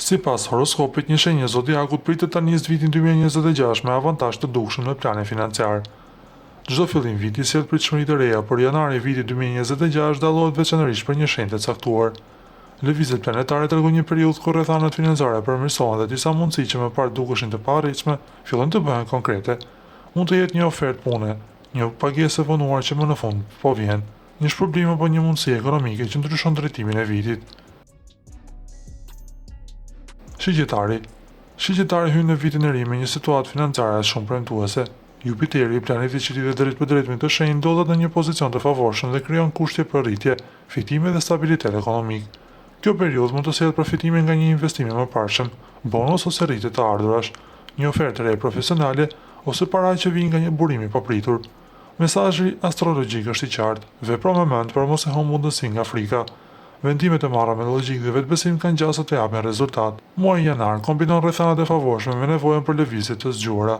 Sipas horoskopit, një shenjë e zodiakut pritet ta nisë vitin 2026 me avantazh të dukshëm në planin financiar. Çdo fillim viti sjell pritshmëri të reja, por janari i vitit 2026 dallohet veçanërisht për një shenjë të caktuar. Lëvizjet planetare tregojnë një periudhë ku rrethanat financiare përmirësohen dhe disa mundësi që më parë dukeshin të paarritshme fillojnë të bëhen konkrete. Mund të jetë një ofertë pune, një pagesë e vonuar që më në fund po vjen, një shpërblim apo një mundësi ekonomike që ndryshon drejtimin e vitit. Shigjetari hyn në vitin e ri me një situatë financiare shumë premtuese. Jupiteri, planeti që lidhet drejt për drejt me këtë shenjë, ndodhet në një pozicion të favorshëm dhe krijon kushte për rritje, fitime dhe stabilitet ekonomik. Kjo periudhë mund të sjellë përfitime nga një investim i mëparshëm, bonus ose rritje të ardhurash, një ofertë e re profesionale ose para që vijnë nga një burim i papritur. Mesazhi astrologjik është i qartë: vepro me mend për mos e humb mundësinë nga frika. Vendimet e marra me logjikë dhe vetbesim kanë gjasa të japin rezultat. Muaji janar kombinon rrethanat e favorshme me nevojën për lëvizje të zgjuara.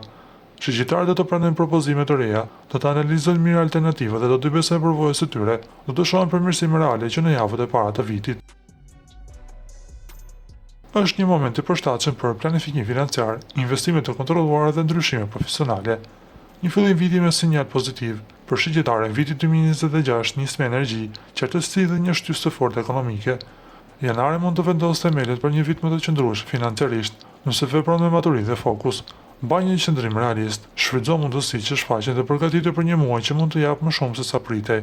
Shigjetarët do të pranojnë propozime të reja, do të analizojnë mirë alternativat dhe do të besojnë përvojës së tyre, do të shohin përmirësime reale që në javët e para të vitit. Është një moment i përshtatshëm për planifikim financiar, investime të kontrolluara dhe ndryshime profesionale. Një fillim viti me sinjal pozitiv. Për shigjetaren, viti 2026 nis me energji, qartësi dhe një shtysë të fortë ekonomike. Janari mund të vendosë themelet për një vit më të qëndrueshëm financiarisht, nëse vepron me maturitet dhe fokus. Mbaj një qëndrim realist, shfrytëzo mundësitë që shfaqen dhe përgatitet për një muaj që mund të japë më shumë se sa pritej.